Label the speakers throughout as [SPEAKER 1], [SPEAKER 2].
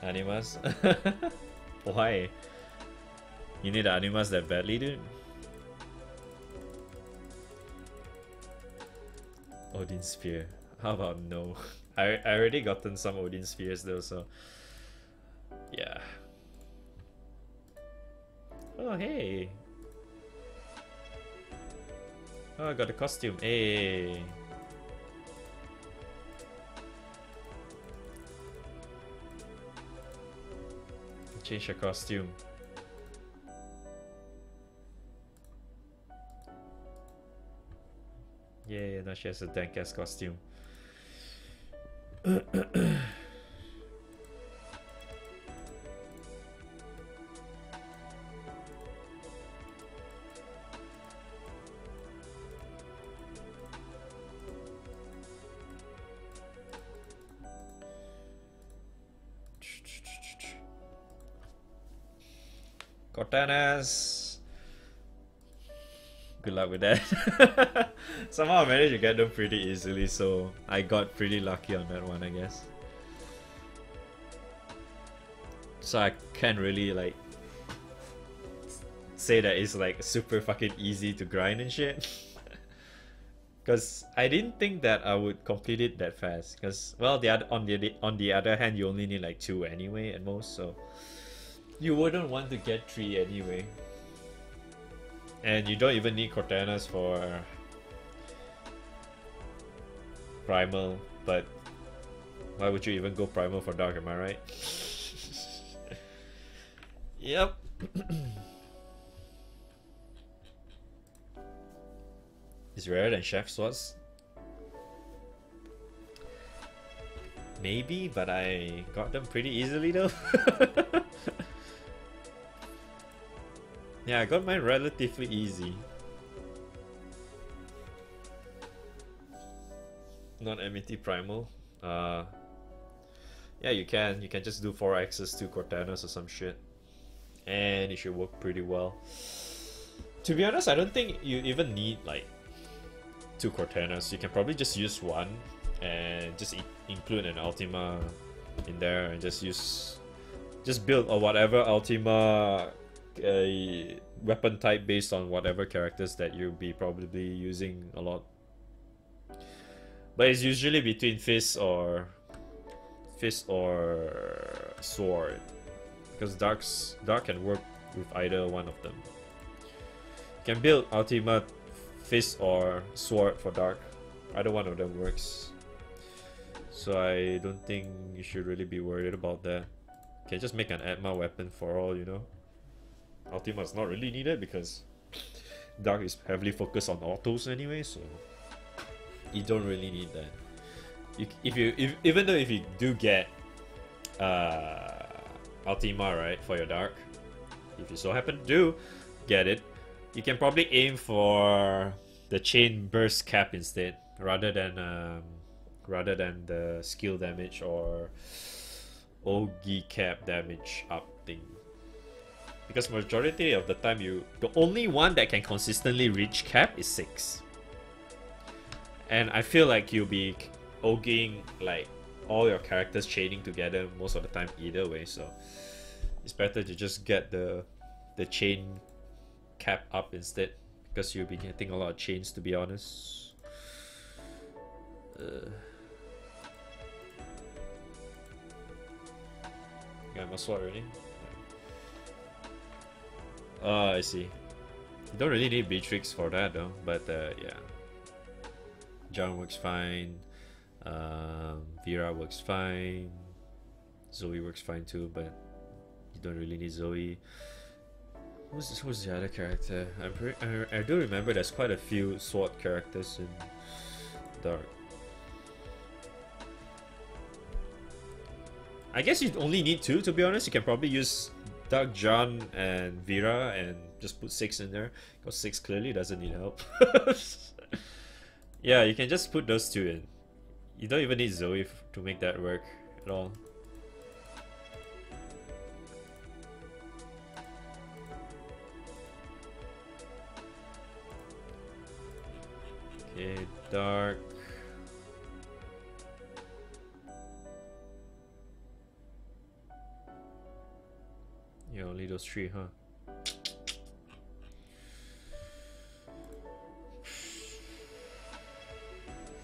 [SPEAKER 1] Animas? Why? You need Animas that badly, dude? Odin Sphere. How about no? I already gotten some Odin Spheres though, so yeah. Oh hey. Oh, I got a costume. Hey. Change your costume. Yeah, now she has a dank ass costume. Cortanas. Good luck with that. Somehow I managed to get them pretty easily, so I got pretty lucky on that one, I guess. So I can't really like say that it's like super fucking easy to grind and shit. Because I didn't think that I would complete it that fast. Because well, on the other hand, you only need like 2 anyway at most, so you wouldn't want to get 3 anyway. And you don't even need Cortanas for Primal, but why would you even go Primal for Dark, am I right? Yep. It's rarer than Chef Swords? Maybe, but I got them pretty easily though. Yeah, I got mine relatively easy. Not MET Primal. Yeah, you can. You can just do 4 axes, 2 Cortanas or some shit. And it should work pretty well. To be honest, I don't think you even need like 2 Cortanas. You can probably just use 1 and just include an Ultima in there and just build or whatever Ultima weapon type based on whatever characters that you'll be probably using a lot. But it's usually between fist or sword, because dark can work with either one of them. You can build Ultima fist or sword for dark. Either one of them works. So I don't think you should really be worried about that. You can just make an Atma weapon for all you know. Ultima is not really needed because Dark is heavily focused on autos anyway, so you don't really need that. Even though if you do get Ultima right for your Dark, if you so happen to get it, you can probably aim for the chain burst cap instead, rather than the skill damage or Ogi cap damage up thing. Because majority of the time the only one that can consistently reach cap is 6. And I feel like you'll be oging like all your characters chaining together most of the time either way, so it's better to just get the chain cap up instead, because you'll be getting a lot of chains, to be honest. Got my sword already. Oh, I see. You don't really need Beatrix for that though, but yeah. John works fine. Vera works fine. Zoe works fine too, but you don't really need Zoe. Who's the other character? I do remember there's quite a few sword characters in Dark. I guess you only need 2, to be honest. You can probably use Dark John and Vera and just put 6 in there, because 6 clearly doesn't need help. Yeah, you can just put those 2 in. You don't even need Zoe to make that work at all. Okay, Dark. Yeah, only those three, huh?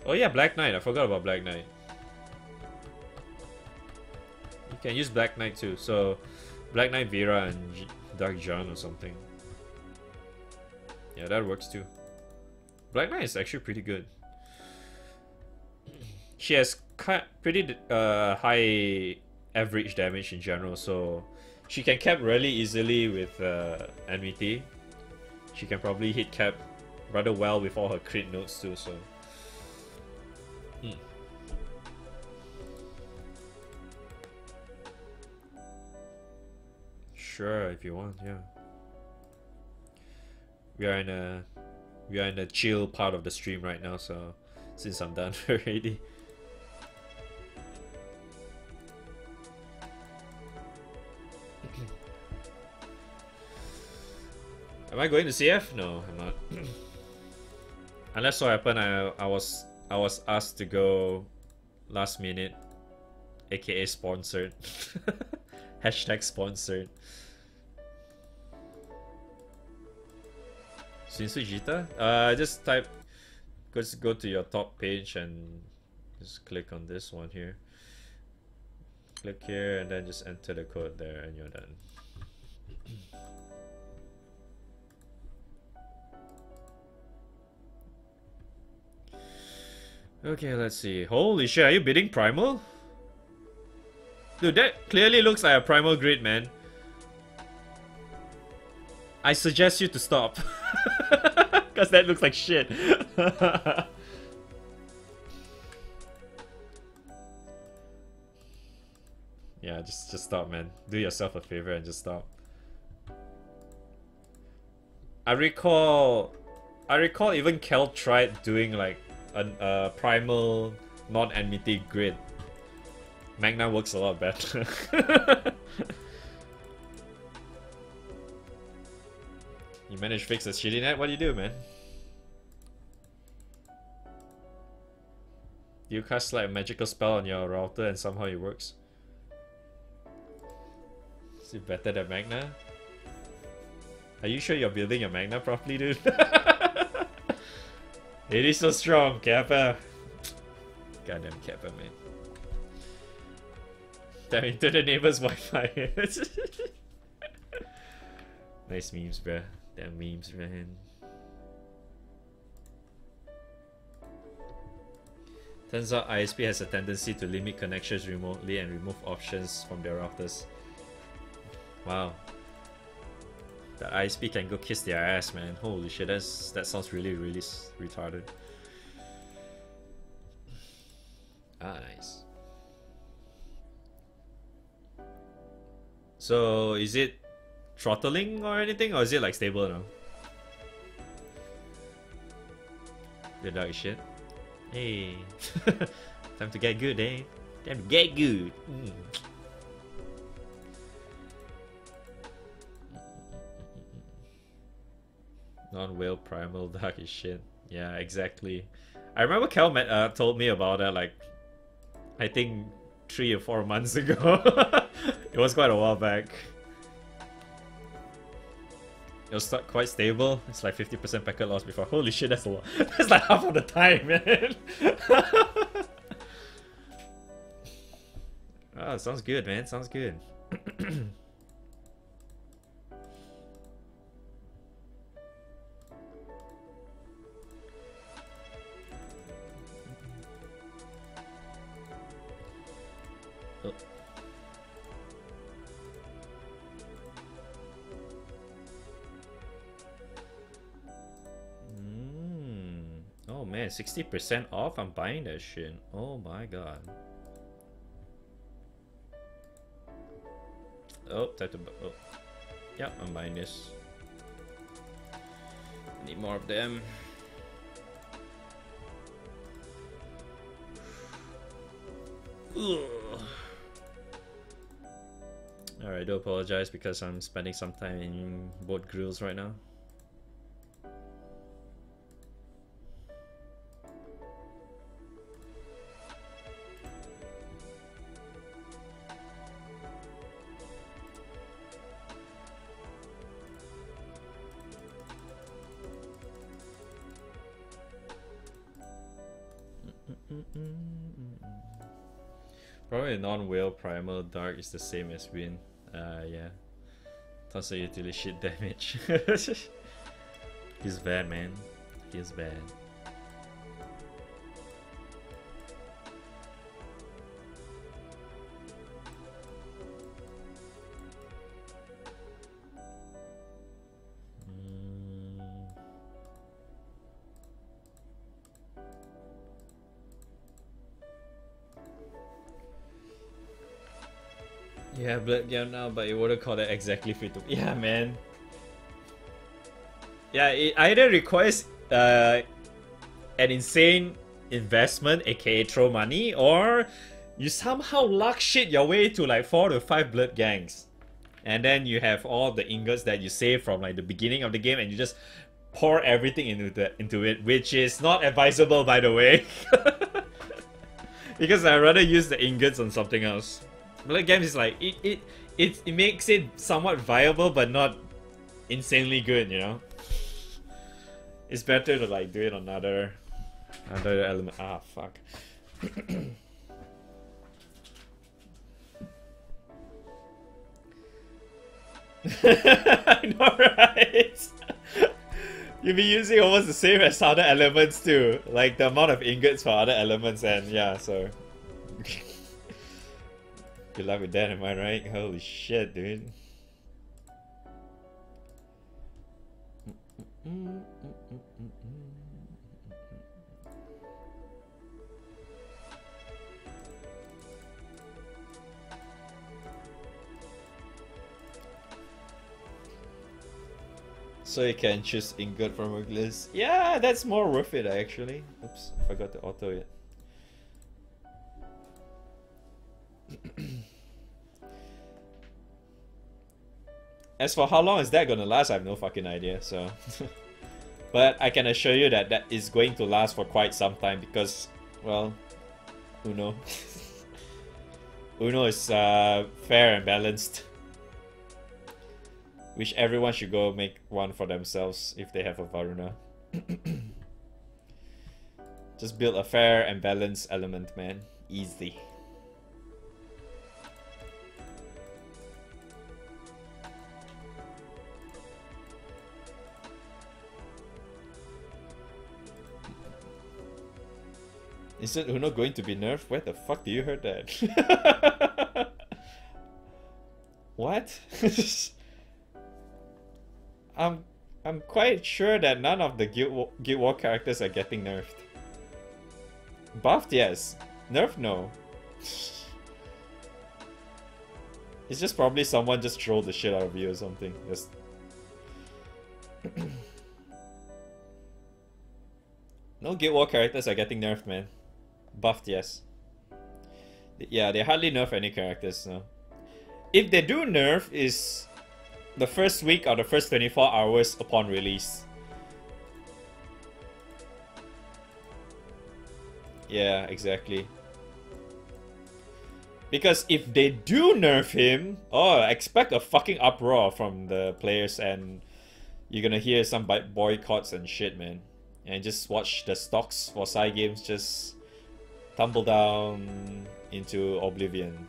[SPEAKER 1] Oh yeah, Black Knight. I forgot about Black Knight. You can use Black Knight too. So, Black Knight Vera and Dark John or something. Yeah, that works too. Black Knight is actually pretty good. She has pretty high average damage in general, so she can cap really easily with NVT. She can probably hit cap rather well with all her crit notes too, so... Sure, if you want, yeah. We are in a chill part of the stream right now, so since I'm done already. Am I going to CF? No, I'm not. Unless so happened I was asked to go last minute, aka sponsored. Hashtag sponsored. Shinsu just type, just go to your top page and just click on this one here. Click here and then just enter the code there and you're done. Okay, let's see. Holy shit, are you bidding Primal? Dude, that clearly looks like a Primal grid, man. I suggest you to stop. Because that looks like shit. Yeah, just stop, man. Do yourself a favor and just stop. I recall even Kel tried doing like a primal non-enmity grid. Magna works a lot better. You managed to fix a shitty net? What do you do, man? Do you cast like a magical spell on your router and somehow it works? Is it better than Magna? Are you sure you're building your Magna properly, dude? It is so strong, Kappa. Goddamn Kappa, man. Damn into the neighbor's Wi-Fi. Nice memes, bruh. Damn memes, man. Turns out ISP has a tendency to limit connections remotely and remove options from their routers. Wow. The ISP can go kiss their ass, man. Holy shit, that sounds really, really retarded. Ah, nice. So, is it throttling or anything, or is it like stable now? The dark shit. Hey, time to get good, eh? Time to get good. Non-whale primal dark is shit. Yeah, exactly. I remember Cal told me about that like, I think 3 or 4 months ago. It was quite a while back. It was quite stable. It's like 50% packet loss before. Holy shit, that's a lot. That's like half of the time, man. Oh, sounds good, man. Sounds good. Oh. Oh man, 60% off? I'm buying that shit. Oh my god. Oh, time to... Oh. Yeah, I'm buying this. Need more of them. Alright, I do apologize because I'm spending some time in boat grills right now.
[SPEAKER 2] Probably non-whale primal dark is the same as win. Yeah. Toss a utility shit damage. He's bad, man. He's bad. Yeah, Blood Game now, but you wouldn't call that exactly free to. Yeah, man. Yeah, it either requires an insane investment, aka throw money, or you somehow luck shit your way to like 4 to 5 blood gangs. And then you have all the ingots that you save from like the beginning of the game and you just pour everything into it, which is not advisable, by the way. Because I'd rather use the ingots on something else. Blood games is like it makes it somewhat viable but not insanely good, you know. It's better to like do it on another element. Ah, fuck. I know, right? You'll be using almost the same as other elements too, like the amount of ingots for other elements, and yeah, so. Good luck with that, am I right? Holy shit, dude. So you can choose ingot from a list. Yeah, that's more worth it actually. Oops, I forgot to auto it. As for how long is that gonna last, I have no fucking idea, so. But I can assure you that that is going to last for quite some time because, well, Uno. Uno is fair and balanced. Which everyone should go make one for themselves if they have a Varuna. Just build a fair and balanced element, man. Easy. Isn't Uno going to be nerfed? Where the fuck do you heard that? What? I'm quite sure that none of the Guild War characters are getting nerfed. Buffed, yes. Nerfed, no. It's just probably someone just trolled the shit out of you or something. Just... No Guild War characters are getting nerfed, man. Buffed, yes. Yeah, they hardly nerf any characters, no. If they do nerf, is the first week or the first 24 hours upon release. Yeah, exactly. Because if they do nerf him, oh, expect a fucking uproar from the players and you're gonna hear some boycotts and shit, man. And just watch the stocks for side games just tumble down into oblivion.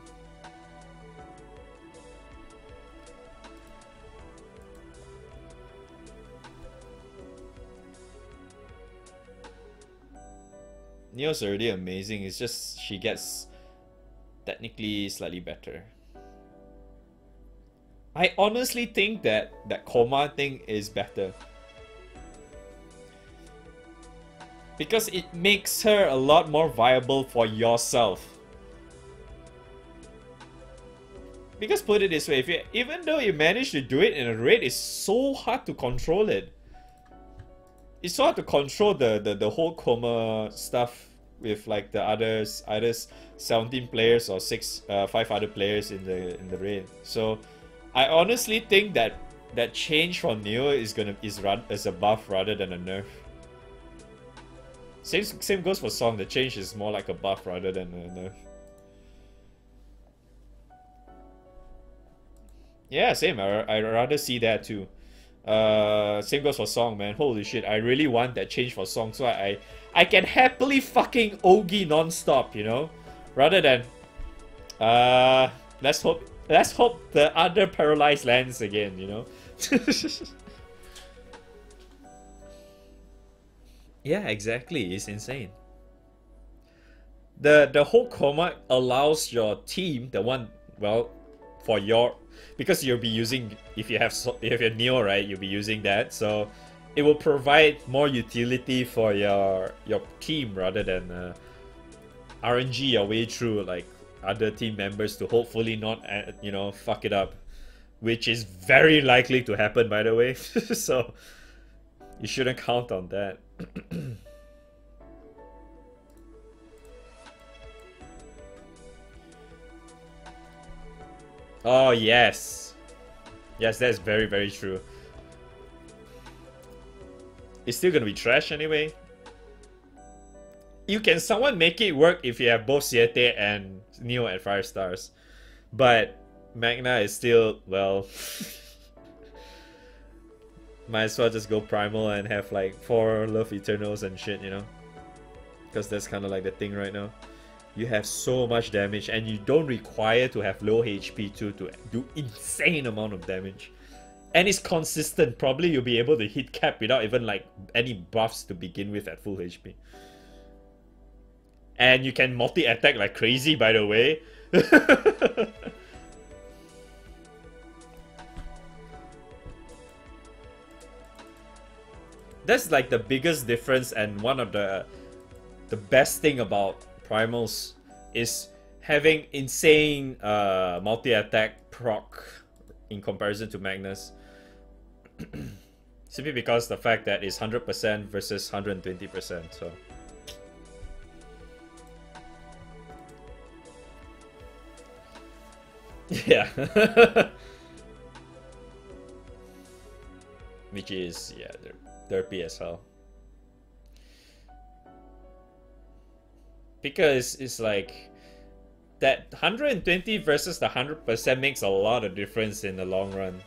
[SPEAKER 2] Neo's already amazing, it's just she gets technically slightly better. I honestly think that Koma thing is better. Because it makes her a lot more viable for yourself. Because put it this way, even though you manage to do it in a raid, it's so hard to control it. It's so hard to control the whole Koma stuff with like the either 17 players or 5 other players in the raid. So I honestly think that change from Neo is a buff rather than a nerf. Same goes for Song. The change is more like a buff rather than a nerf. Yeah, same. I'd rather see that too. Same goes for Song, man. Holy shit, I really want that change for Song so I can happily fucking Ogi non-stop, you know? Rather than Let's hope. Let's hope the other paralyzed lands again. You know. Yeah, exactly. It's insane. The whole coma allows your team, the one, well, for your, because you'll be using, if you have Neo, right, you'll be using that, so it will provide more utility for your team rather than RNG your way through like other team members to hopefully not fuck it up, which is very likely to happen, by the way. So you shouldn't count on that. Oh, yes. Yes, that's very, very true. It's still gonna be trash anyway. You can somewhat make it work if you have both Siete and Neo at 5 stars. But Magna is still, well... might as well just go Primal and have like 4 Love Eternals and shit, you know? Because that's kind of like the thing right now. You have so much damage and you don't require to have low HP to do insane amount of damage. And it's consistent. Probably you'll be able to hit cap without even like any buffs to begin with at full HP. And you can multi-attack like crazy, by the way. That's like the biggest difference, and one of the best thing about Primals is having insane multi-attack proc in comparison to Magnus. Simply because the fact that it's 100% versus 120%, so... yeah. Which is, yeah, derpy as hell. Because it's like that 120 versus the 100% makes a lot of difference in the long run.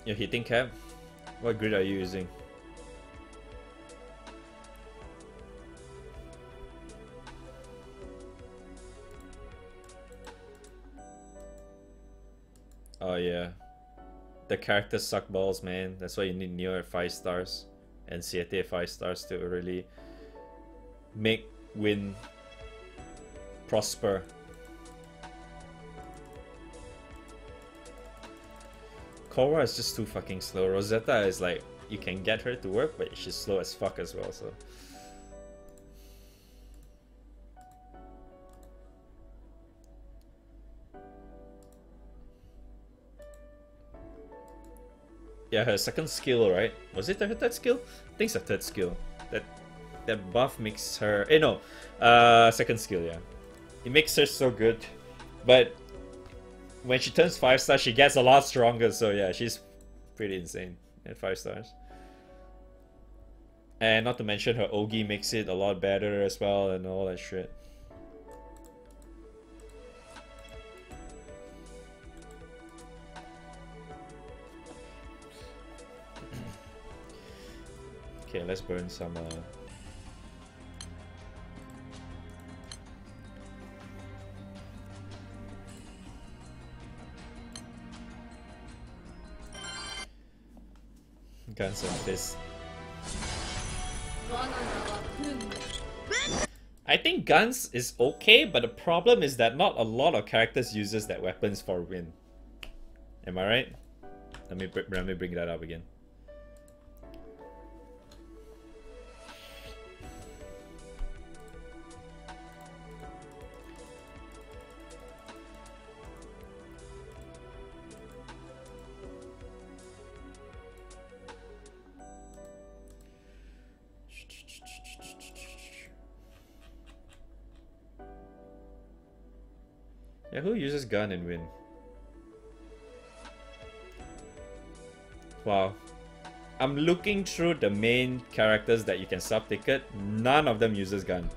[SPEAKER 2] Your hitting cap? What grid are you using? Oh yeah. The characters suck balls, man. That's why you need Neo at 5 stars and Siete at 5 stars to really make win prosper. Korra is just too fucking slow. Rosetta is like, you can get her to work, but she's slow as fuck as well, so... yeah, her second skill, right? Was it her third skill? I think it's her third skill. That buff makes her... second skill, yeah. It makes her so good. But when she turns 5 stars, she gets a lot stronger, so yeah, she's pretty insane at 5 stars. And not to mention her Ogi makes it a lot better as well and all that shit. Okay, let's burn some Guns and Fists. I think Guns is okay, but the problem is that not a lot of characters uses that weapons for win. Am I right? Let me bring that up again. Yeah, who uses gun and win? Wow. I'm looking through the main characters that you can sub-ticket. None of them uses gun.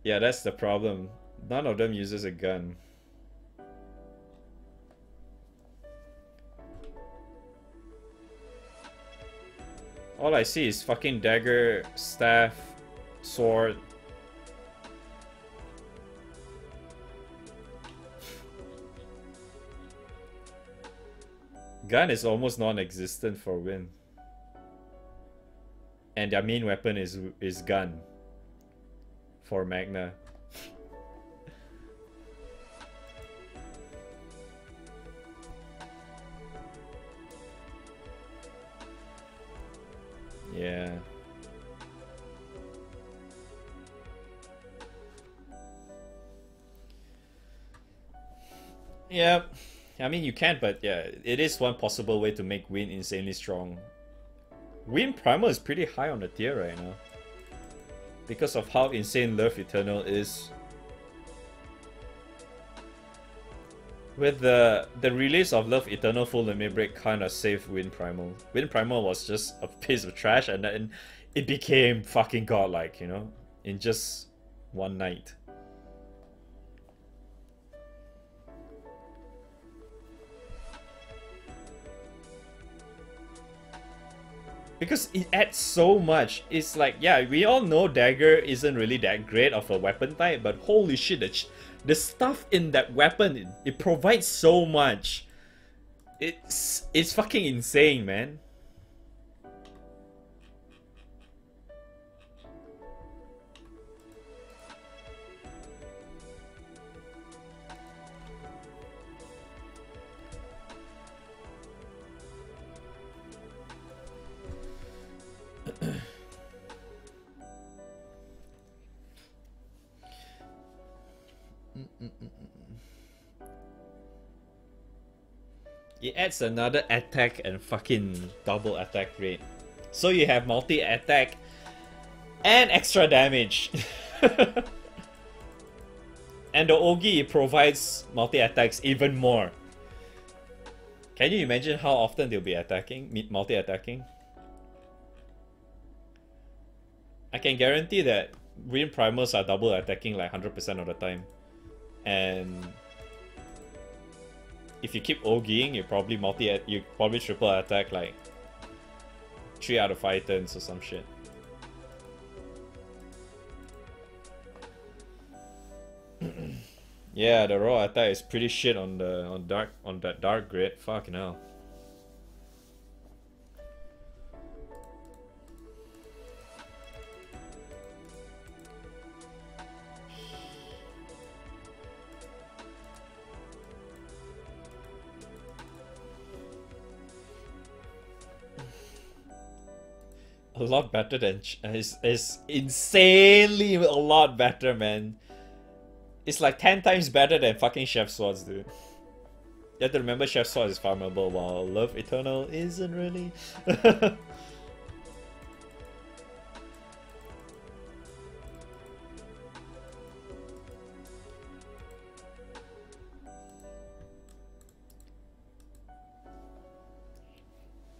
[SPEAKER 2] Yeah, that's the problem. None of them uses a gun. All I see is fucking dagger, staff, sword. Gun is almost non-existent for Win. And their main weapon is gun. For Magna. Yeah. Yeah. I mean, you can, but yeah, it is one possible way to make Win insanely strong. Win Primal is pretty high on the tier right now. Because of how insane Love Eternal is. With the release of Love Eternal full limit break kind of saved Win Primal. Win Primal was just a piece of trash and then it became fucking godlike, you know? In just one night. Because it adds so much. It's like, yeah, we all know Dagger isn't really that great of a weapon type, but holy shit, the stuff in that weapon, it provides so much. It's fucking insane, man. It adds another attack and fucking double attack rate. So you have multi-attack and extra damage. And the Ogi provides multi-attacks even more. Can you imagine how often they'll be attacking, multi-attacking? I can guarantee that Win Primals are double attacking like 100% of the time. And if you keep Ogiing, you probably triple attack like 3 out of 5 turns or some shit. Yeah, the raw attack is pretty shit on that dark grid. Fucking hell. A lot better than is insanely a lot better, man. It's like 10 times better than fucking Chef Swords, dude. You have to remember Chef Sword is farmable while Love Eternal isn't really.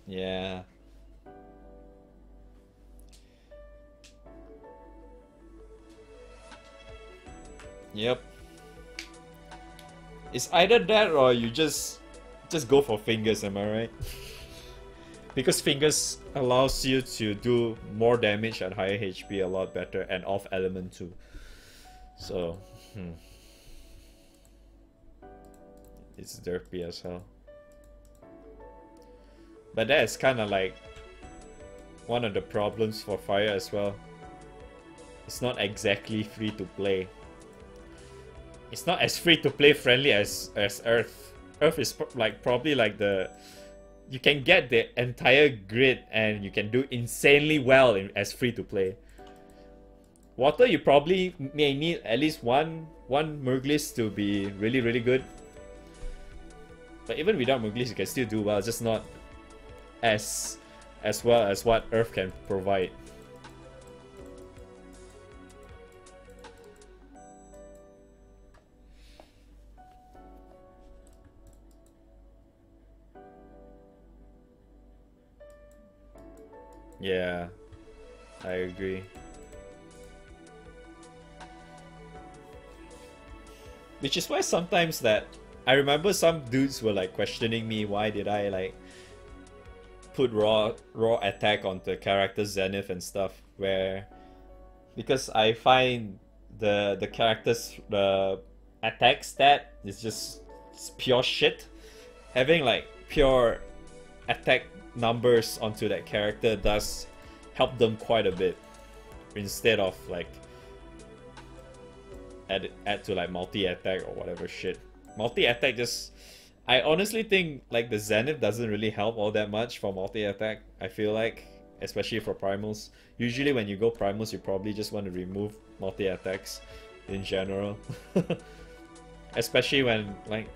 [SPEAKER 2] Yeah. Yep. It's either that or you just go for fingers, am I right? Because fingers allows you to do more damage at higher HP a lot better and off element too. So, it's derpy as hell. But that's kind of like one of the problems for Fire as well. It's not exactly free to play. It's not as free to play friendly as Earth. Earth is probably like you can get the entire grid and you can do insanely well as free to play. Water, you probably may need at least one Murglis to be really good. But even without Murglis, you can still do well. Just not as well as what Earth can provide. Yeah, I agree. Which is why sometimes that I remember some dudes were like questioning me, why did I like put raw attack onto character Zenith and stuff, where because I find the character's the attack stat is just pure shit. Having like pure attack numbers onto that character does help them quite a bit, instead of like add to like multi-attack or whatever shit. Multi-attack just, I honestly think like the Zenith doesn't really help all that much for multi-attack, I feel like, especially for primals. Usually when you go primals, you probably just want to remove multi-attacks in general. Especially when like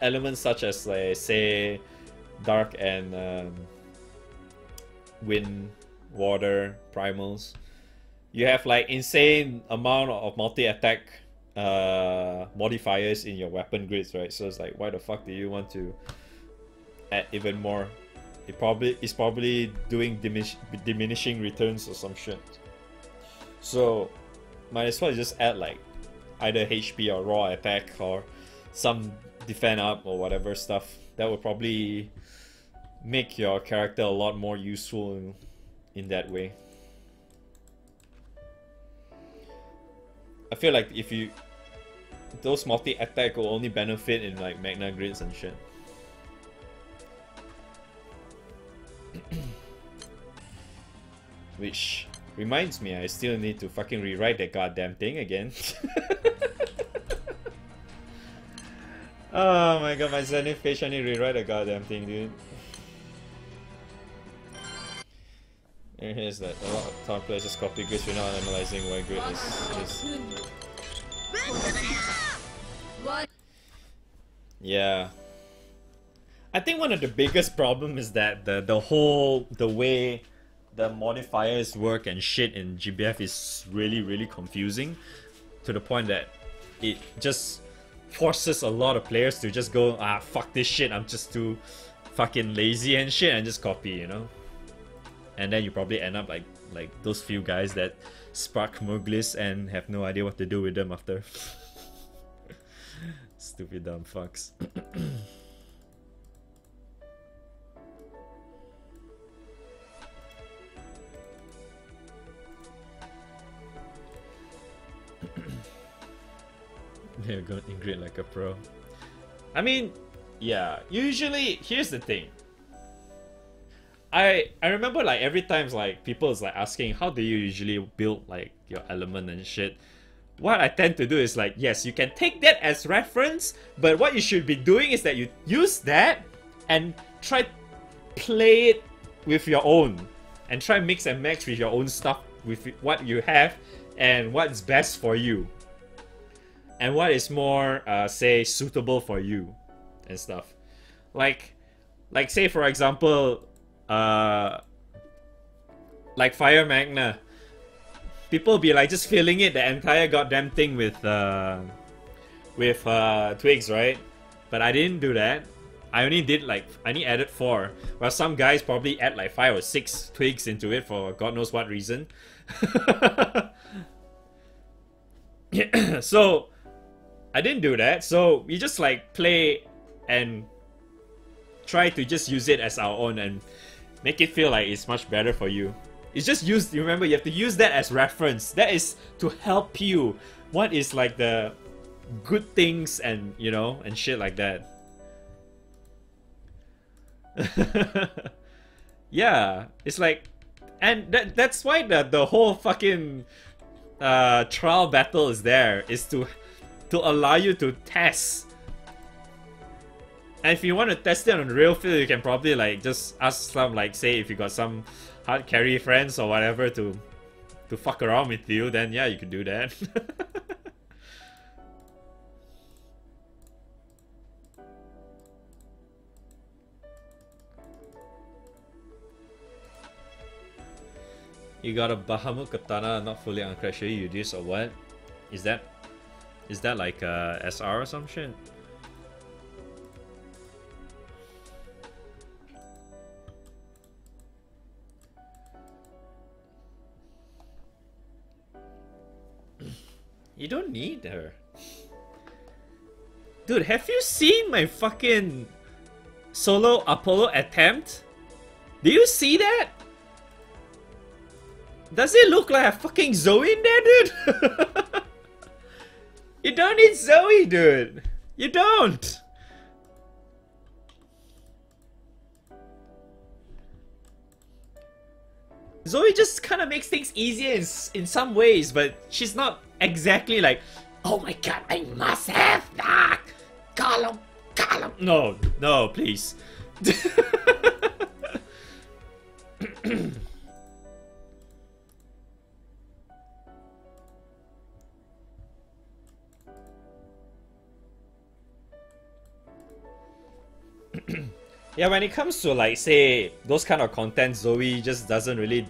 [SPEAKER 2] elements such as like say dark and wind, water primals, you have like insane amount of multi-attack modifiers in your weapon grids, right? So it's like, why the fuck do you want to add even more? It's probably doing diminishing returns or some shit. So might as well just add like either HP or raw attack or some defend up or whatever stuff. That would probably make your character a lot more useful in that way. I feel like if you those multi-attack will only benefit in like Magna grids and shit. Which reminds me, I still need to fucking rewrite that goddamn thing again. Oh my god, my Zenith page, I need to rewrite the goddamn thing, dude. And here's that. A lot of town players just copy grids without analyzing why grid is. Yeah. I think one of the biggest problem is that the way the modifiers work and shit in GBF is really confusing, to the point that it just forces a lot of players to just go, ah, fuck this shit, I'm just too fucking lazy and shit, and just copy, you know? And then you probably end up like those few guys that spark Muglis and have no idea what to do with them after. Stupid dumb fucks. They're going in grid like a pro. I mean, yeah, usually, here's the thing. I remember like every time like people is like asking, how do you usually build like your element and shit? What I tend to do is like, yes, you can take that as reference, but what you should be doing is that you use that and try play it with your own, and try mix and match with your own stuff, with what you have and what's best for you, and what is more say suitable for you and stuff. Like say for example, like Fire Magna, people be like just filling it the entire goddamn thing with twigs, right? But I didn't do that. I only added 4, while some guys probably add like 5 or 6 twigs into it for God knows what reason. So I didn't do that. So we just like play and try to just use it as our own and make it feel like it's much better for you. It's just used, remember, you have to use that as reference. That is to help you. What is like the good things and, you know, and shit like that. Yeah, it's like, and that's why the whole fucking trial battle is there, is to allow you to test. And if you want to test it on the real field, you can probably like just ask some, like, say if you got some hard carry friends or whatever to fuck around with you, then yeah, you could do that. You got a Bahamut Katana not fully uncracked. Should you use or what? Is that like a SR or some shit?
[SPEAKER 1] You don't need her. Dude, have you seen my fucking solo Apollo attempt? Do you see that? Does it look like a fucking Zoe in there, dude? You don't need Zoe, dude. You don't. Zoe just kind of makes things easier in some ways, but she's not exactly like, oh my god, I must have that. Column. No, no, please. Yeah, when it comes to like say those kind of content, Zoe just doesn't really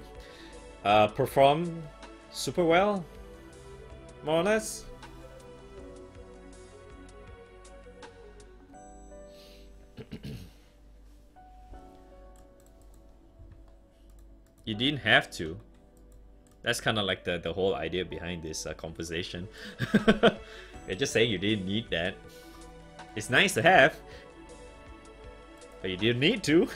[SPEAKER 1] perform super well, more or less. You didn't have to. That's kind of like the whole idea behind this conversation. You're just saying you didn't need that. It's nice to have, but you didn't need to.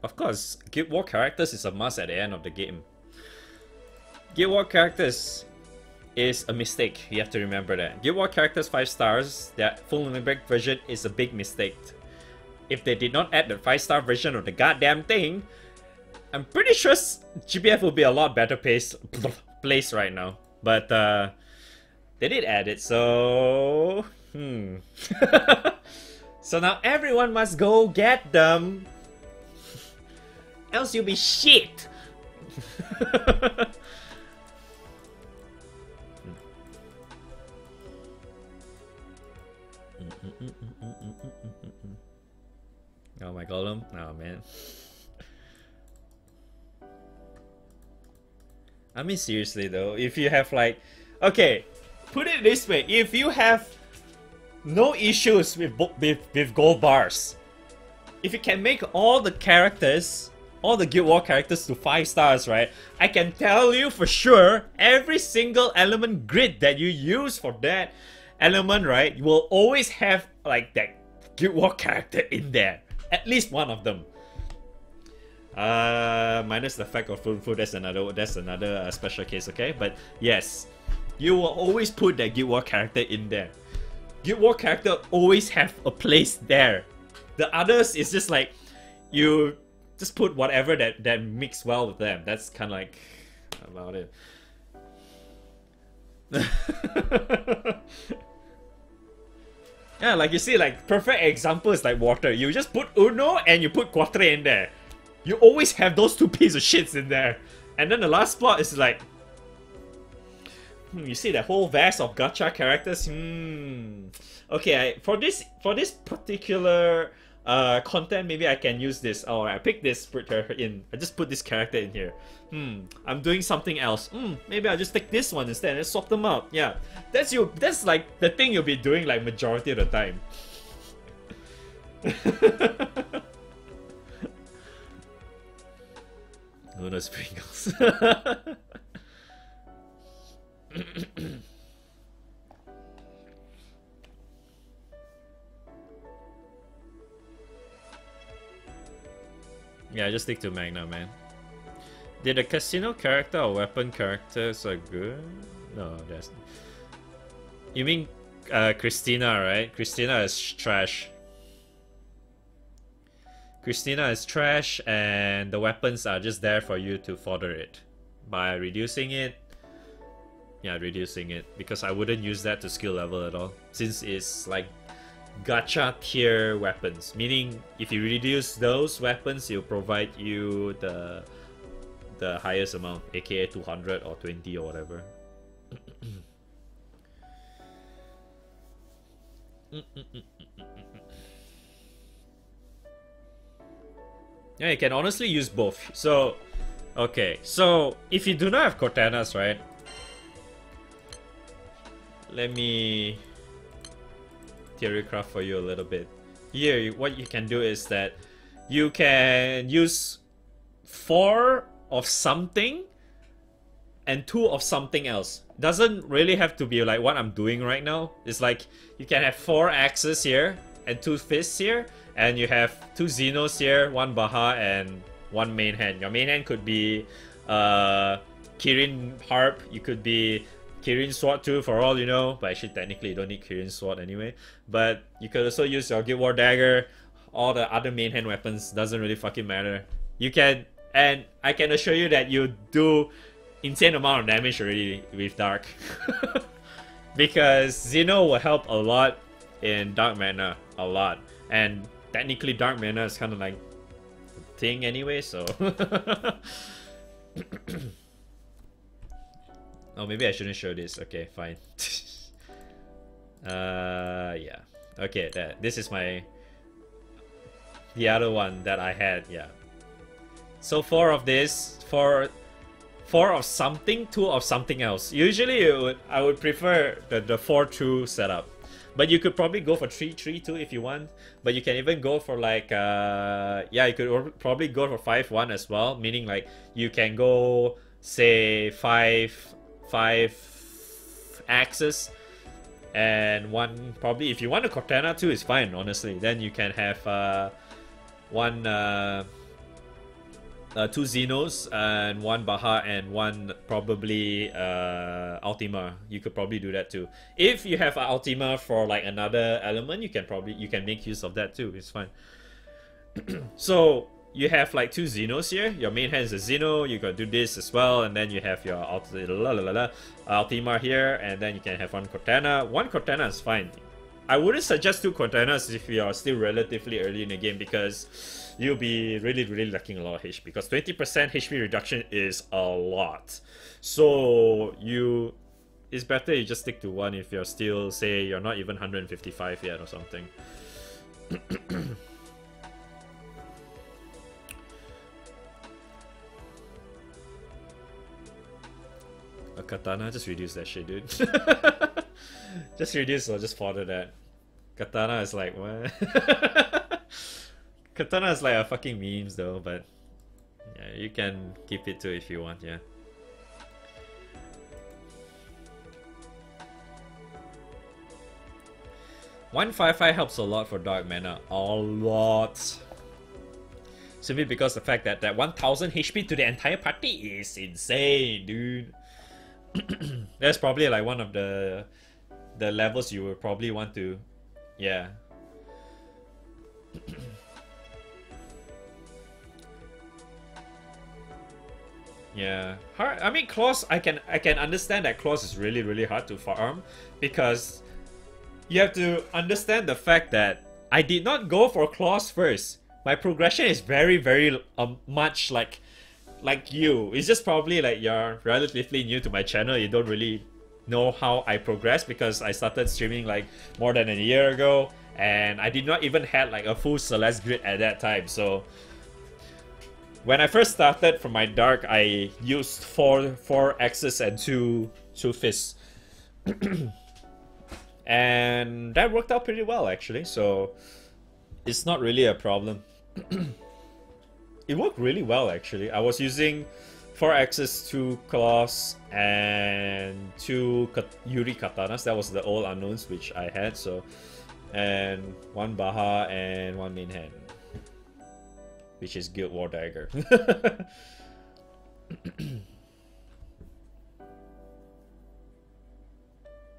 [SPEAKER 1] Of course, Guild War characters is a must at the end of the game. Guild War characters is a mistake. You have to remember that. Guild War characters 5 stars, their full numeric version is a big mistake. If they did not add the 5-star version of the goddamn thing, I'm pretty sure GBF will be a lot better place right now. But they did add it, so so now everyone must go get them, else you'll be shit. Oh my golem? Oh man. I mean seriously though, if you have like, okay, put it this way, if you have no issues with gold bars, if you can make all the characters, all the Guild War characters to 5 stars, right? I can tell you for sure, every single element grid that you use for that element, right, you will always have like that Guild War character in there. At least one of them. Minus the fact of food, that's another special case, okay? But yes, you will always put that Guild War character in there. Guild War character always have a place there. The others is just like you just put whatever that mix well with them. That's kind of like about it. Yeah, like you see, like perfect example is like water. You just put Uno and you put Quatre in there. You always have those two pieces of shits in there. And then the last spot is like, you see that whole vast of gacha characters. Okay, for this particular content, maybe I can use this. Oh, I picked this character in. I just put this character in here. I'm doing something else. Maybe I'll just take this one instead and swap them out. Yeah, that's like the thing you'll be doing like majority of the time. Oh, no sprinkles. Yeah, just stick to Magna, man. Did the casino character or weapon characters are good? No, that's... You mean Christina, right? Christina is trash. Christina is trash, and the weapons are just there for you to fodder it. By reducing it... Yeah, reducing it. Because I wouldn't use that to skill level at all. Since it's like gacha tier weapons. Meaning, if you reduce those weapons, it'll provide you the highest amount. AKA 200 or 20 or whatever. Yeah, you can honestly use both. So, okay. So, if you do not have Cortanas, right? Let me theorycraft for you a little bit. Here, what you can do is that you can use 4 of something and 2 of something else. Doesn't really have to be like what I'm doing right now. It's like you can have 4 axes here and 2 fists here, and you have 2 Xenos here, 1 Baha and 1 main hand. Your main hand could be Kirin Harp, you could be Kirin Sword too, for all you know, but actually technically you don't need Kirin Sword anyway. But you could also use your Guild War Dagger, all the other main hand weapons, doesn't really fucking matter. You can, and I can assure you that you do insane amount of damage already with Dark. Because Xeno will help a lot in Dark Mana, a lot. And technically Dark Mana is kind of like a thing anyway, so... Oh, maybe I shouldn't show this. Okay, fine. Yeah. Okay, this is the other one that I had, yeah. So 4 of this, 4 of something, 2 of something else. Usually I would prefer the 4-2 setup. But you could probably go for 3-3 too if you want. But you can even go for like, yeah, you could probably go for 5-1 as well. Meaning like you can go, say, 5 axes and 1, probably if you want a Cortana too, it's fine, honestly. Then you can have 2 Xenos and 1 Baha and 1 probably Ultima. You could probably do that too. If you have Ultima for like another element, you can make use of that too. It's fine. So you have like 2 Xenos here. Your main hand is a Xeno. You gotta do this as well, and then you have your Ultima here, and then you can have 1 Cortana. 1 Cortana is fine. I wouldn't suggest 2 Cortanas if you are still relatively early in the game, because you'll be really lacking a lot of HP, because 20% HP reduction is a lot. So it's better you just stick to 1 if you're still, say, you're not even 155 yet or something. A Katana, just reduce that shit, dude. Just reduce or just fodder that. Katana is like, what? Katana is like a fucking memes though, but yeah, you can keep it too if you want, yeah. $155 helps a lot for Dark Mana. A lot. Simply because the fact that 1000 HP to the entire party is insane, dude. That's probably like one of the levels you would probably want to, yeah. Yeah, hard. I mean, claws. I can understand that claws is really hard to farm, because you have to understand the fact that I did not go for claws first. My progression is very much like you. It's just probably like you're relatively new to my channel. You don't really know how I progress, because I started streaming like more than a year ago, and I did not even have like a full Celeste grid at that time. So when I first started from my Dark, I used 4 axes and 2 fists. And that worked out pretty well actually, so it's not really a problem. It worked really well actually. I was using 4 axes, 2 claws, and 2 Yuri katanas. That was the old unknowns which I had, so, and 1 Baha and 1 main hand, which is Guild War Dagger.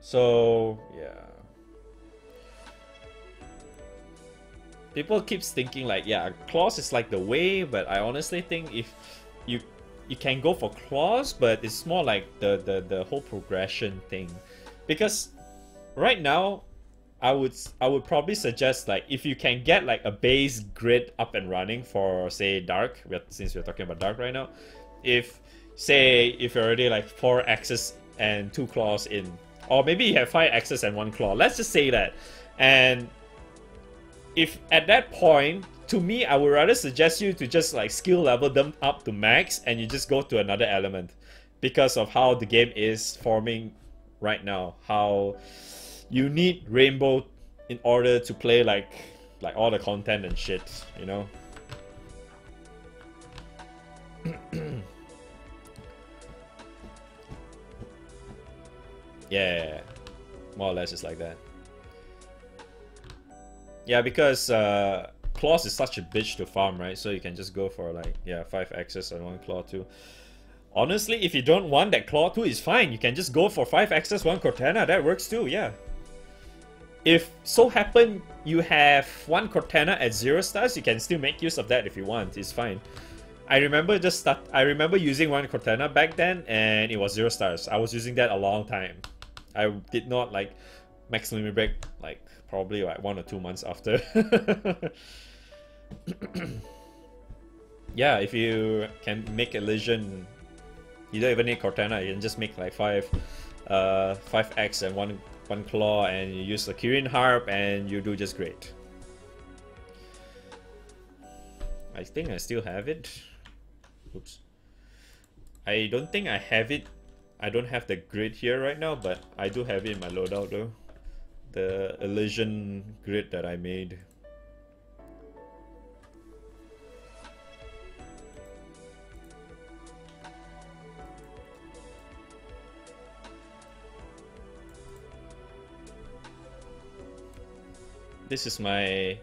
[SPEAKER 1] So yeah, people keeps thinking like, yeah, claws is like the way, but I honestly think if you can go for claws, but it's more like the whole progression thing, because right now I would probably suggest, like, if you can get like a base grid up and running for, say, Dark, since we're talking about Dark right now, if you're already like 4 axes and 2 claws in, or maybe you have 5 axes and 1 claw, let's just say that, and if at that point, to me, I would rather suggest you to just like skill level them up to max and you just go to another element, because of how the game is forming right now, how you need rainbow
[SPEAKER 2] in order to play like all the content and shit, you know. Yeah, more or less it's like that. Yeah, because claws is such a bitch to farm, right? So you can just go for like, yeah, 5 axes and 1 claw too. Honestly, if you don't want that claw too, it's fine. You can just go for 5 axes, 1 Cortana. That works too, yeah. If so happen you have 1 Cortana at 0 stars, you can still make use of that if you want. It's fine. I remember using 1 Cortana back then, and it was 0 stars. I was using that a long time. I did not like max limit break like probably like 1 or 2 months after. Yeah, if you can make Elysian, you don't even need Cortana. You can just make like 5 X and 1 claw, and you use the Kirin Harp, and you do just great. I think I still have it. Oops. I don't think I have it. I don't have the grid here right now, but I do have it in my loadout though. The Elysian grid that I made. This is my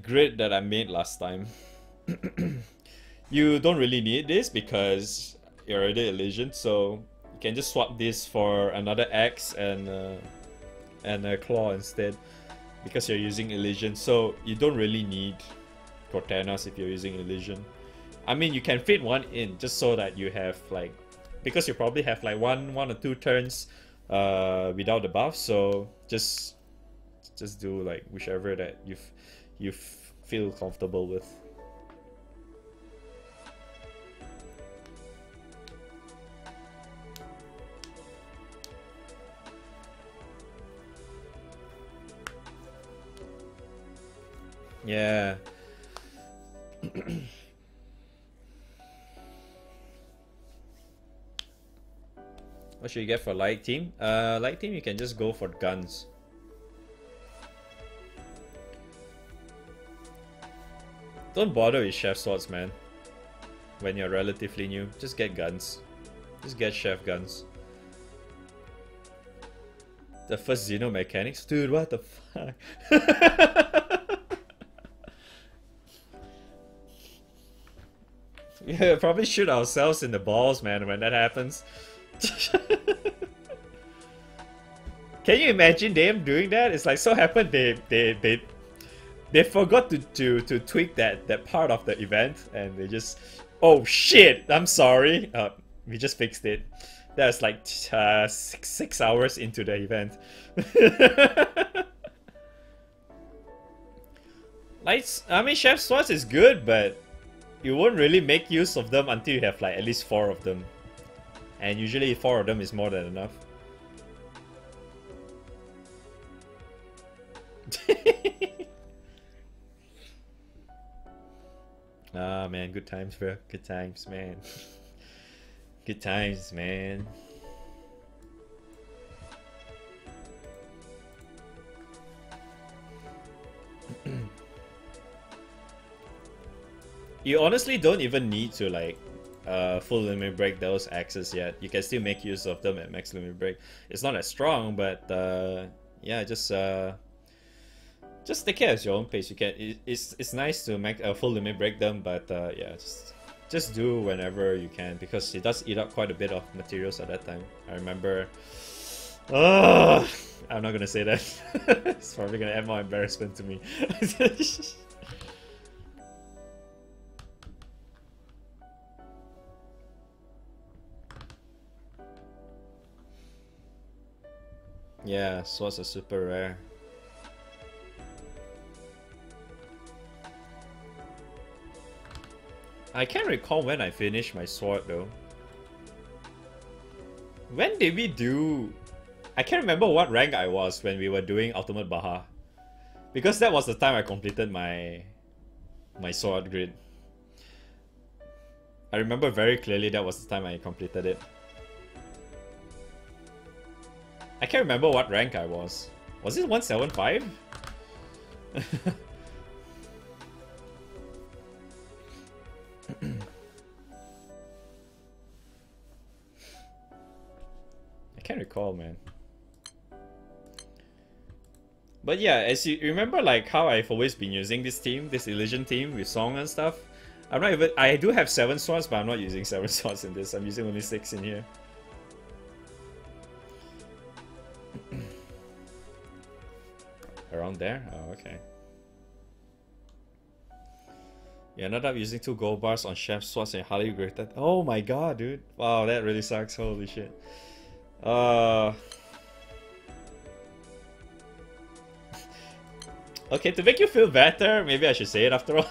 [SPEAKER 2] grid that I made last time. You don't really need this because you're already Elysian, so you can just swap this for another X and a claw instead, because you're using Elysian. So you don't really need Cortanas if you're using Elysian. I mean, you can fit one in just so that you have like, because you probably have like one or 2 turns without the buff. So just do like whichever that you feel comfortable with. Yeah. What should you get for light team? Light team, you can just go for guns. Don't bother with chef swords, man. When you're relatively new, just get guns. Just get chef guns. The first Xeno mechanics? Dude, what the fuck? Yeah, probably shoot ourselves in the balls, man, when that happens. Can you imagine them doing that? It's like, so happened they forgot to tweak that part of the event, and they just, oh shit, I'm sorry. We just fixed it. That's like 6 hours into the event. Lights, I mean, chef swords is good, but you won't really make use of them until you have like at least 4 of them. And usually 4 of them is more than enough. Ah man, good times, bro. Good times, man. Good times, man. You honestly don't even need to like full limit break those axes yet. You can still make use of them at max limit break. It's not as strong, but yeah, just take care at your own pace. You can. It's nice to make a full limit break them, but yeah, just do whenever you can, because it does eat up quite a bit of materials at that time. I remember. I'm not gonna say that. It's probably gonna add more embarrassment to me. Yeah, swords are super rare. I can't recall when I finished my sword though. When did we do... I can't remember what rank I was when we were doing Ultimate Baha. Because that was the time I completed my sword grid. I remember very clearly that was the time I completed it. I can't remember what rank I was. Was it 175? I can't recall, man. But yeah, as you remember, like how I've always been using this team, this Illusion team with Song and stuff. I'm not even. I do have 7 swords, but I'm not using 7 swords in this. I'm using only 6 in here. Around there? Oh, okay. You ended up using 2 gold bars on Chef's swords and highly regretted. Oh my god, dude. Wow, that really sucks. Holy shit. Okay, to make you feel better, maybe I should say it after all.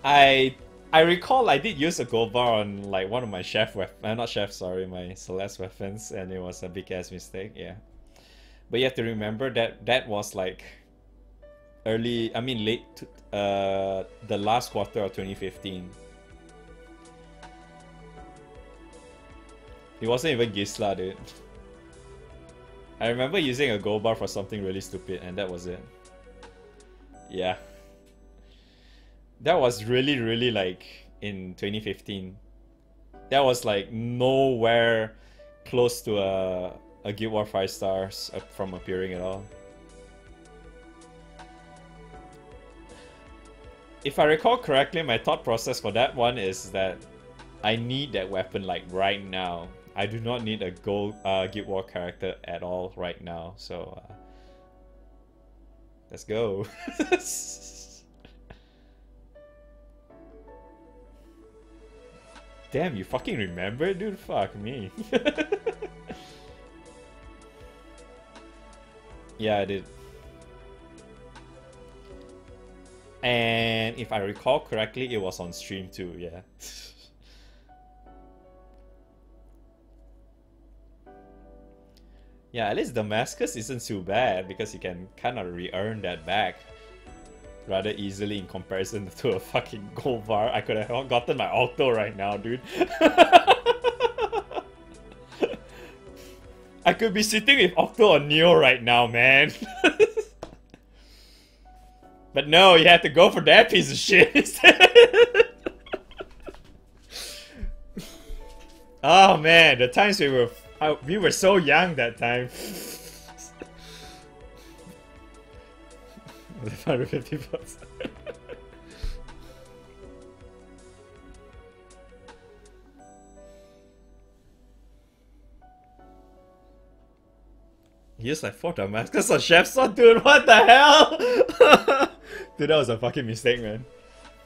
[SPEAKER 2] I recall I did use a gold bar on like one of my chef not chef, sorry, my Celeste weapons, and it was a big ass mistake, yeah. But you have to remember that that was like late, the last quarter of 2015. It wasn't even Gisla, dude. I remember using a gold bar for something really stupid, and that was it. Yeah. That was really, really like in 2015. That was like nowhere close to a Guild War 5 stars from appearing at all. If I recall correctly, my thought process for that one is that I need that weapon like right now. I do not need a Guild War character at all right now, so let's go. Damn, you fucking remember, dude? Fuck me. Yeah, I did. And if I recall correctly, it was on stream too, yeah. Yeah, at least Damascus isn't too bad because you can kind of re-earn that back rather easily in comparison to a fucking gold bar. I could have gotten my Octo right now, dude. I could be sitting with Octo or Neo right now, man. But no, you had to go for that piece of shit instead. Oh man, the times we were so young that time. 550 bucks. He used like 4 Damascus on Chef's sword, dude. What the hell? Dude, that was a fucking mistake, man.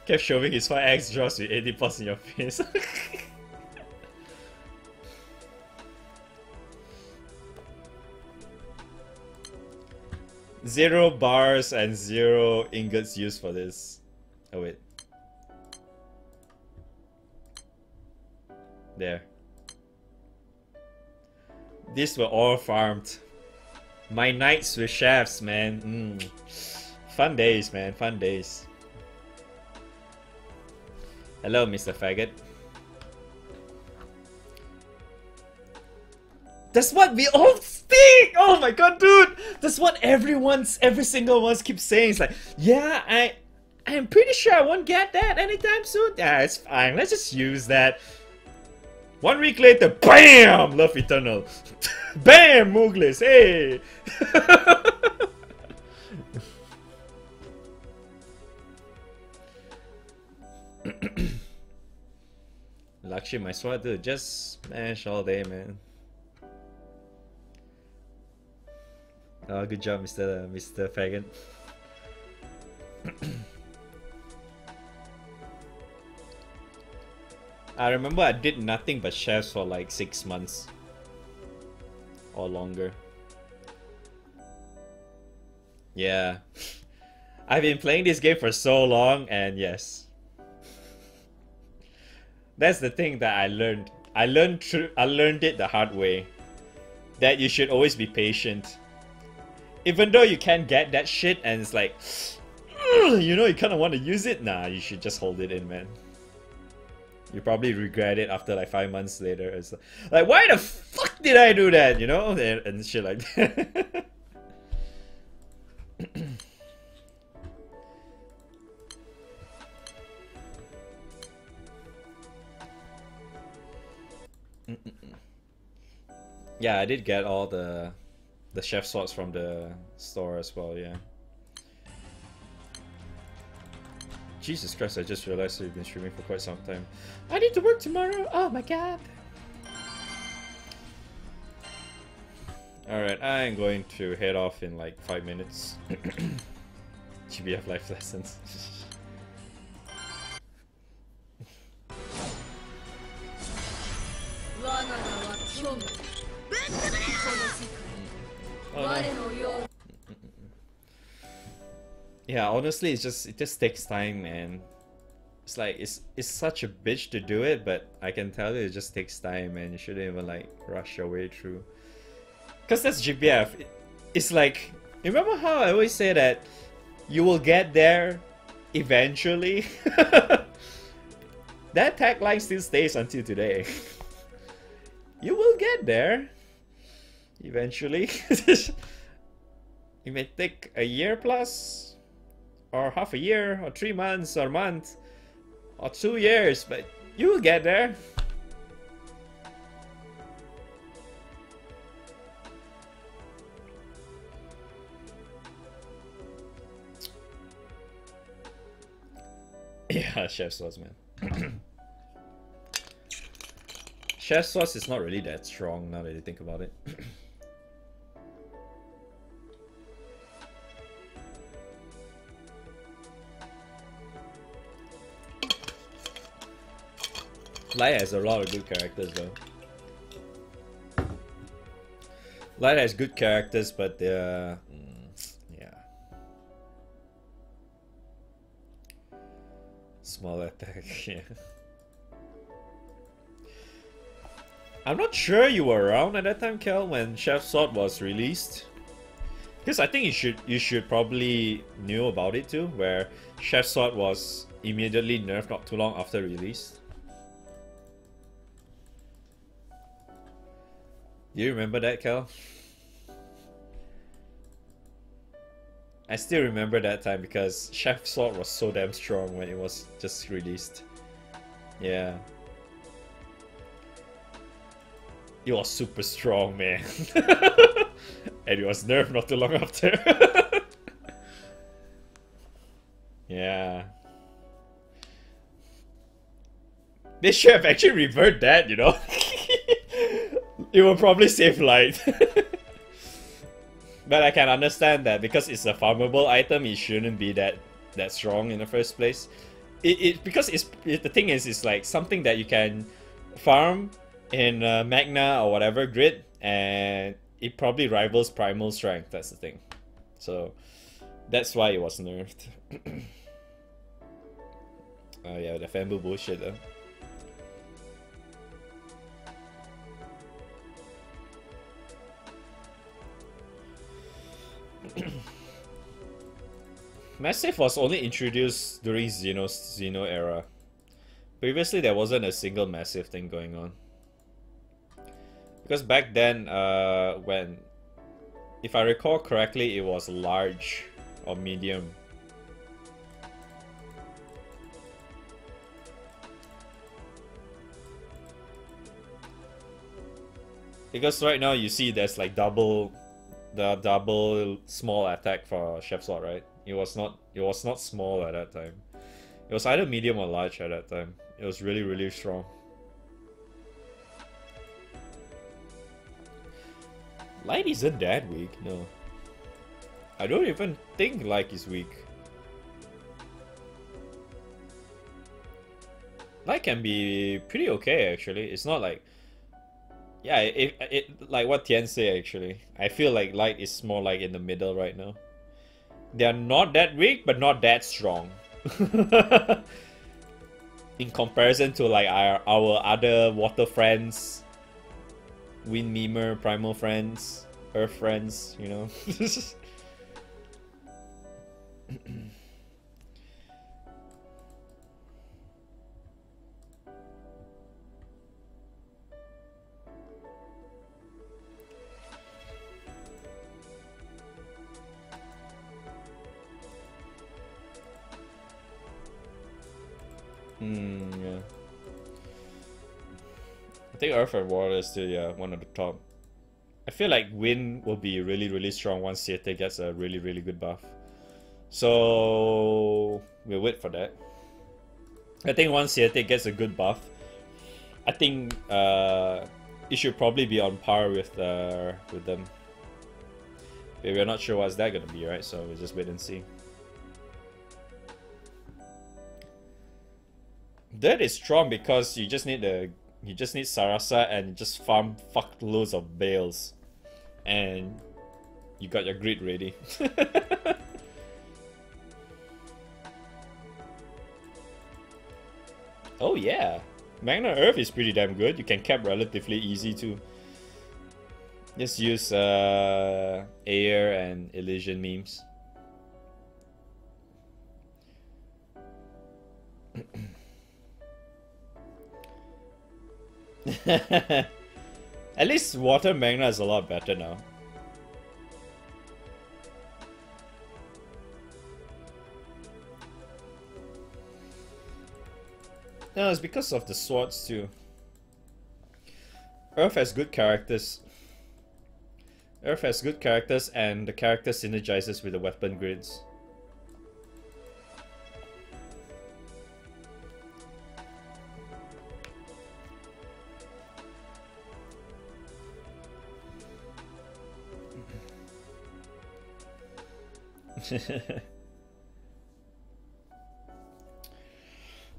[SPEAKER 2] Kept shoving his 5x draws with 80 plus in your face. Zero bars and 0 ingots used for this. Oh wait. There. These were all farmed. My nights with chefs, man. Fun days, man. Fun days. Hello, Mr. Faggot. That's what we all think! Oh my god, dude! That's what every single one keeps saying. It's like, yeah, I'm pretty sure I won't get that anytime soon. Yeah, it's fine. Let's just use that. 1 week later, BAM! Love Eternal. BAM! Mooglis, hey! Lakshmi, my sword, dude, just smash all day, man. Oh, good job, Mr. Faggot. I remember I did nothing but chefs for like 6 months. Or longer. Yeah. I've been playing this game for so long, and yes. That's the thing that I learned. I learned it the hard way. That you should always be patient. Even though you can't get that shit and it's like, you know, you kind of want to use it. Nah, you should just hold it in, man. You probably regret it after like 5 months later. It's like, why the fuck did I do that? You know, and shit like that. Yeah, I did get all the chef swords from the store as well. Yeah. Jesus Christ! I just realized you've been streaming for quite some time. I need to work tomorrow. Oh my god. Alright, I'm going to head off in like 5 minutes. GBF life lessons. Oh, no. Yeah, honestly, it just takes time, man. It's like it's such a bitch to do it, but I can tell you it just takes time, and you shouldn't even like rush your way through. Cause that's GBF. It's like, remember how I always say that you will get there eventually? That tagline still stays until today. You will get there eventually. It may take a year plus, or half a year, or 3 months, or a month, or 2 years, but you will get there. Yeah, chef sauce, man. Chef sauce is not really that strong now that you think about it. Light has a lot of good characters though. Light has good characters, but yeah. Small attack, yeah. I'm not sure you were around at that time, Kel, when Chef Sword was released. Because I think you should probably knew about it too, where Chef Sword was immediately nerfed not too long after release. Do you remember that, Kel? I still remember that time because Chef Sword was so damn strong when it was just released. Yeah. It was super strong, man. And it was nerfed not too long after. Yeah. They should have actually reverted that, you know? It will probably save light. But I can understand that because it's a farmable item, it shouldn't be that strong in the first place. Because the thing is, it's like something that you can farm in Magna or whatever grid, and it probably rivals Primal Strength. That's the thing. So that's why it was nerfed. Oh yeah, the fanboy bullshit though. Massive was only introduced during Xeno era. Previously, there wasn't a single massive thing going on. Because back then, when, if I recall correctly, it was large or medium. Because right now you see there's like double small attack for Chef Sword, right? It was not small at that time. It was either medium or large at that time. It was really, really strong. Light isn't that weak, no. I don't even think Light is weak. Light can be pretty okay actually. It's not like, yeah, it like what Tian say actually. I feel like Light is more like in the middle right now. They are not that weak, but not that strong. In comparison to like our other water friends, Wind Memer, Primal friends, Earth friends, you know. Yeah. I think Earth and Water is still one of the top. I feel like Wind will be really strong once Siete gets a really good buff. So we'll wait for that. I think once Siete gets a good buff, I think it should probably be on par with them. But we're not sure what's that gonna be, right? So we'll just wait and see. That is strong because you just need Sarasa and just farm fuckloads of bales, and you got your grid ready. Oh yeah, Magna Earth is pretty damn good. You can cap relatively easy too. Just use Air and Elysian memes. At least Water Magna is a lot better now. No, it's because of the swords too. Earth has good characters. Earth has good characters and the character synergizes with the weapon grids.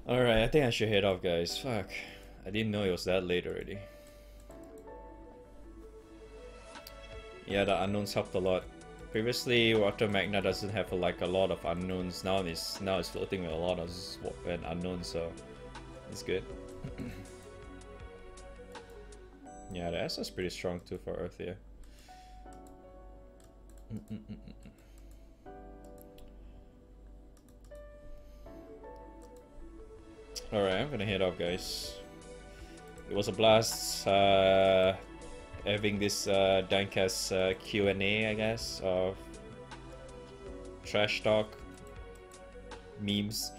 [SPEAKER 2] Alright, I think I should head off, guys. Fuck. I didn't know it was that late already. Yeah, the unknowns helped a lot. Previously, Water Magna doesn't have like a lot of unknowns. Now it's floating with a lot of unknowns, so it's good. Yeah, the S is pretty strong too for Earth here. Alright, I'm gonna head off, guys. It was a blast having this Dynecast Q&A, I guess, of trash talk memes.